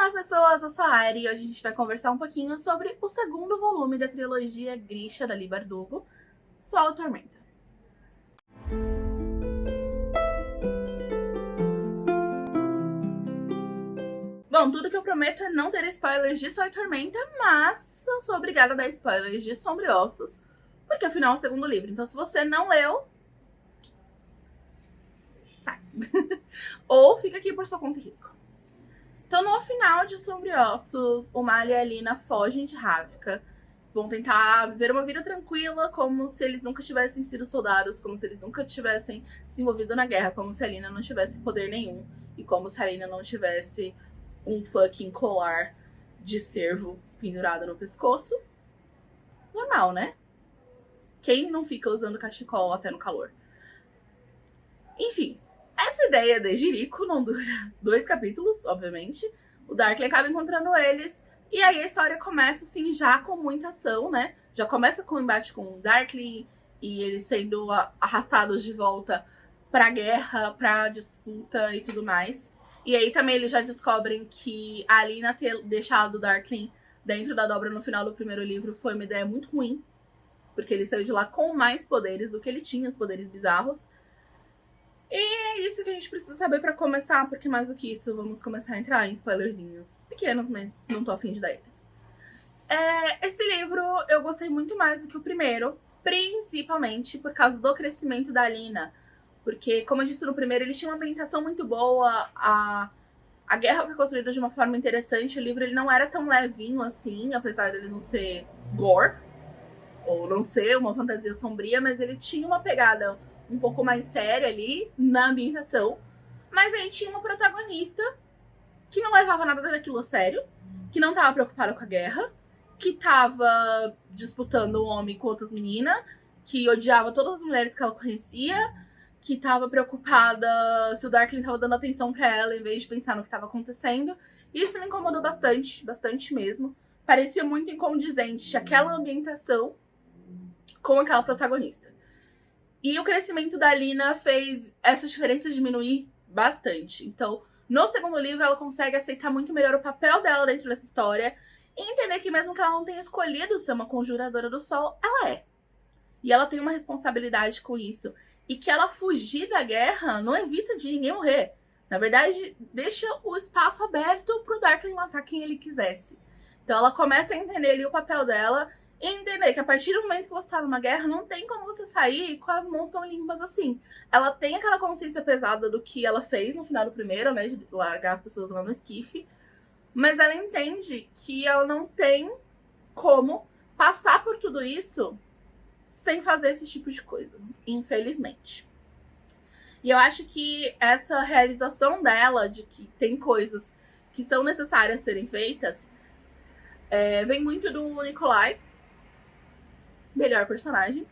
Olá pessoas, eu sou a Ari e hoje a gente vai conversar um pouquinho sobre o segundo volume da trilogia Grisha da Leigh Bardugo, Sol e Tormenta. Bom, tudo que eu prometo é não ter spoilers de Sol e Tormenta, mas eu sou obrigada a dar spoilers de Sombra e Ossos, porque afinal é o segundo livro, então se você não leu, sai. Ou fica aqui por sua conta e risco. Então, no final de Sombra e Ossos, o Mal e a Alina fogem de Ravka. Vão tentar viver uma vida tranquila, como se eles nunca tivessem sido soldados, como se eles nunca tivessem se envolvido na guerra, como se a Alina não tivesse poder nenhum, e como se a Alina não tivesse um fucking colar de cervo pendurado no pescoço. Normal, né? Quem não fica usando cachecol até no calor? Enfim. Essa ideia de Jericho não dura 2 capítulos, obviamente. O Darkly acaba encontrando eles. E aí a história começa, assim, já com muita ação, né? Já começa com o embate com o Darkly e eles sendo arrastados de volta pra guerra, pra disputa e tudo mais. E aí também eles já descobrem que a Alina ter deixado o Darkly dentro da dobra no final do primeiro livro foi uma ideia muito ruim. Porque ele saiu de lá com mais poderes do que ele tinha, os poderes bizarros. E é isso que a gente precisa saber pra começar, porque mais do que isso, vamos começar a entrar em spoilerzinhos pequenos, mas não tô afim de dar eles. Esse livro eu gostei muito mais do que o primeiro, principalmente por causa do crescimento da Alina. Porque, como eu disse no primeiro, ele tinha uma ambientação muito boa, a guerra foi construída de uma forma interessante, o livro ele não era tão levinho assim, apesar dele não ser gore, ou não ser uma fantasia sombria, mas ele tinha uma pegada um pouco mais séria ali na ambientação. Mas aí tinha uma protagonista que não levava nada daquilo a sério, que não tava preocupada com a guerra, que tava disputando um homem com outras meninas, que odiava todas as mulheres que ela conhecia, que tava preocupada se o Darkly tava dando atenção pra ela em vez de pensar no que tava acontecendo. E isso me incomodou bastante, bastante mesmo. Parecia muito incondizente aquela ambientação com aquela protagonista. E o crescimento da Alina fez essa diferença diminuir bastante. Então, no segundo livro, ela consegue aceitar muito melhor o papel dela dentro dessa história e entender que mesmo que ela não tenha escolhido ser uma conjuradora do sol, ela é. E ela tem uma responsabilidade com isso. E que ela fugir da guerra não evita de ninguém morrer. Na verdade, deixa o espaço aberto pro Darkly matar quem ele quisesse. Então ela começa a entender ali o papel dela e entender que a partir do momento que você tá numa guerra, não tem como você sair com as mãos tão limpas assim. Ela tem aquela consciência pesada do que ela fez no final do primeiro, né, de largar as pessoas lá no esquife, mas ela entende que ela não tem como passar por tudo isso sem fazer esse tipo de coisa, infelizmente. E eu acho que essa realização dela de que tem coisas que são necessárias serem feitas vem muito do Nikolai, melhor personagem,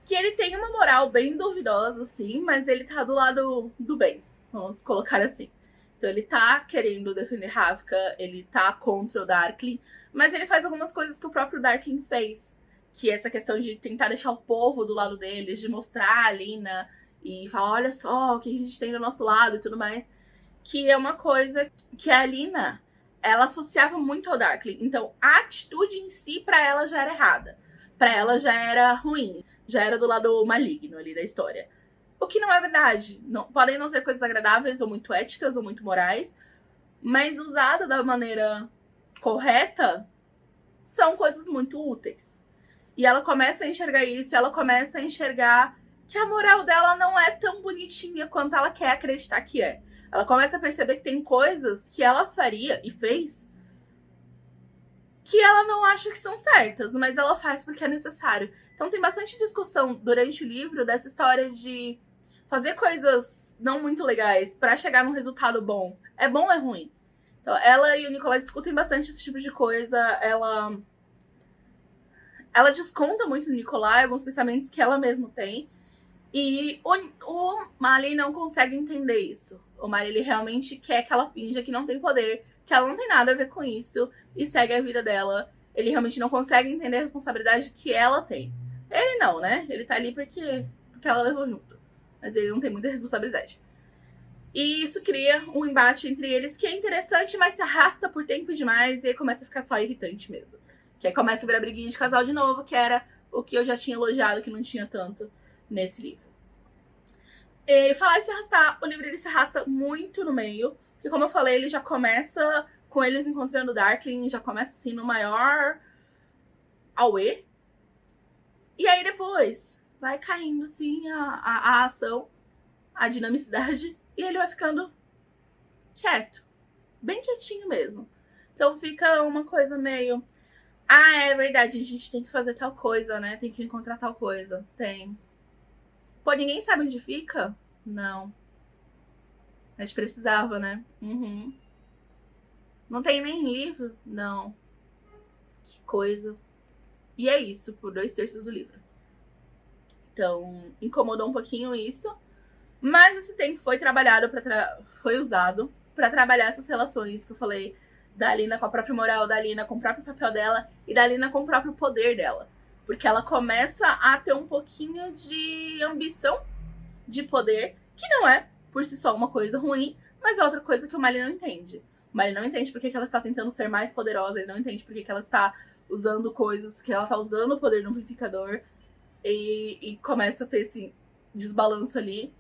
que ele tem uma moral bem duvidosa, assim, mas ele tá do lado do bem, vamos colocar assim. Então ele tá querendo defender Ravka, ele tá contra o Darkly, mas ele faz algumas coisas que o próprio Darkly fez, que é essa questão de tentar deixar o povo do lado deles, de mostrar a Alina e falar, olha só o que a gente tem do nosso lado e tudo mais, que é uma coisa que a Alina, ela associava muito ao Darkly. Então a atitude em si pra ela já era errada. Pra ela já era ruim, já era do lado maligno ali da história. O que não é verdade. Não, podem não ser coisas agradáveis, ou muito éticas, ou muito morais, mas usada da maneira correta, são coisas muito úteis. E ela começa a enxergar isso, ela começa a enxergar que a moral dela não é tão bonitinha quanto ela quer acreditar que é. Ela começa a perceber que tem coisas que ela faria e fez que ela não acha que são certas, mas ela faz porque é necessário. Então tem bastante discussão durante o livro dessa história de fazer coisas não muito legais pra chegar num resultado bom. É bom ou é ruim? Então ela e o Nikolai discutem bastante esse tipo de coisa. Ela desconta muito no Nikolai alguns pensamentos que ela mesma tem. E o Marley não consegue entender isso. O Marley ele realmente quer que ela finja que não tem poder, que ela não tem nada a ver com isso e segue a vida dela. Ele realmente não consegue entender a responsabilidade que ela tem. Ele não, né? Ele tá ali porque ela levou junto. Mas ele não tem muita responsabilidade. E isso cria um embate entre eles que é interessante, mas se arrasta por tempo demais e aí começa a ficar só irritante mesmo. Que aí começa a virar briguinha de casal de novo, que era o que eu já tinha elogiado, que não tinha tanto nesse livro. E falar em se arrastar, o livro ele se arrasta muito no meio, porque como eu falei, ele já começa com eles encontrando o Darkling, já começa assim no maior auê. E aí depois vai caindo assim a ação, a dinamicidade, e ele vai ficando quieto, bem quietinho mesmo. Então fica uma coisa meio... Ah, é verdade, a gente tem que fazer tal coisa, né? Tem que encontrar tal coisa. Tem. Pô, ninguém sabe onde fica? Não. A gente precisava, né? Uhum. Não tem nem livro? Não. Que coisa. E é isso, por 2/3 do livro. Então, incomodou um pouquinho isso. Mas esse tempo foi trabalhado, foi usado pra trabalhar essas relações que eu falei da Alina com a própria moral, da Alina com o próprio papel dela e da Alina com o próprio poder dela. Porque ela começa a ter um pouquinho de ambição de poder, que não é, por si só, uma coisa ruim, mas é outra coisa que o Marley não entende. O Marley não entende porque que ela está tentando ser mais poderosa, ele não entende porque que ela está usando coisas, que ela está usando o poder do amplificador e começa a ter esse desbalanço ali.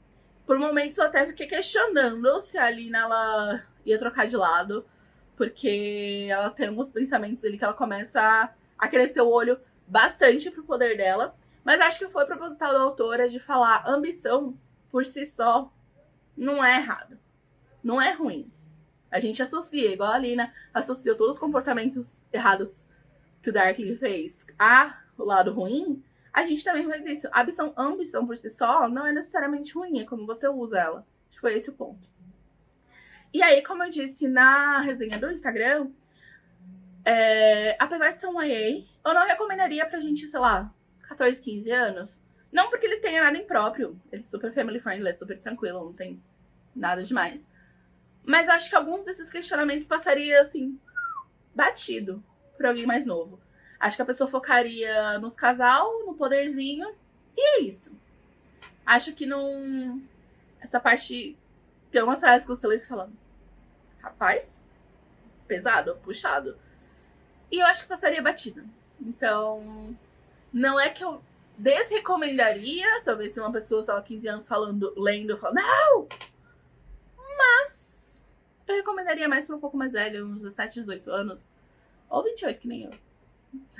Por momentos eu até fiquei questionando se a Alina ela ia trocar de lado, porque ela tem alguns pensamentos ali que ela começa a crescer o olho bastante pro poder dela. Mas acho que foi proposital da autora de falar ambição por si só não é errado, não é ruim. A gente associa, igual a Alina associou todos os comportamentos errados que o Darkling fez ao lado ruim, a gente também faz isso. A ambição por si só não é necessariamente ruim, é como você usa ela. Acho que foi esse o ponto. E aí, como eu disse na resenha do Instagram, apesar de ser um YA, eu não recomendaria pra gente, sei lá, 14, 15 anos. Não porque ele tenha nada impróprio, ele é super family friendly, é super tranquilo, não tem nada demais. Mas acho que alguns desses questionamentos passaria, assim, batido por alguém mais novo. Acho que a pessoa focaria nos casal, no poderzinho, e é isso. Acho que não... Essa parte... Tem umas frases que o Celeste falando. Rapaz, pesado, puxado. E eu acho que passaria batido. Então, não é que eu desrecomendaria se eu visse uma pessoa, sei lá, 15 anos falando, lendo, eu falo, não! Mas eu recomendaria mais para um pouco mais velho, uns 17, 18 anos. Ou 28, que nem eu.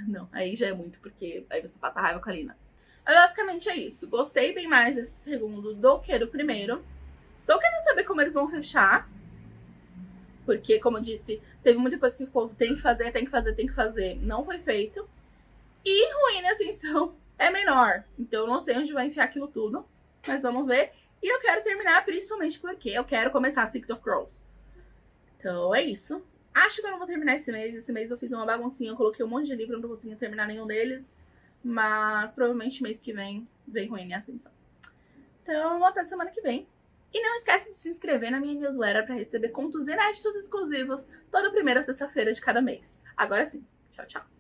Não, aí já é muito, porque aí você passa raiva com a Alina. Mas basicamente é isso. Gostei bem mais desse segundo do que do primeiro. Estou querendo saber como eles vão fechar. Porque, como eu disse, teve muita coisa que o povo tem que fazer, tem que fazer, tem que fazer. Não foi feito. E Ruína e Ascensão é menor. Então eu não sei onde vai enfiar aquilo tudo. Mas vamos ver. E eu quero terminar principalmente porque eu quero começar Six of Crows. Então é isso. Acho que eu não vou terminar esse mês. Esse mês eu fiz uma baguncinha, eu coloquei um monte de livro, não tô conseguindo terminar nenhum deles. Mas provavelmente mês que vem Ruína e Ascensão. Então até semana que vem. E não esquece de se inscrever na minha newsletter para receber contos inéditos exclusivos toda primeira sexta-feira de cada mês. Agora sim. Tchau, tchau.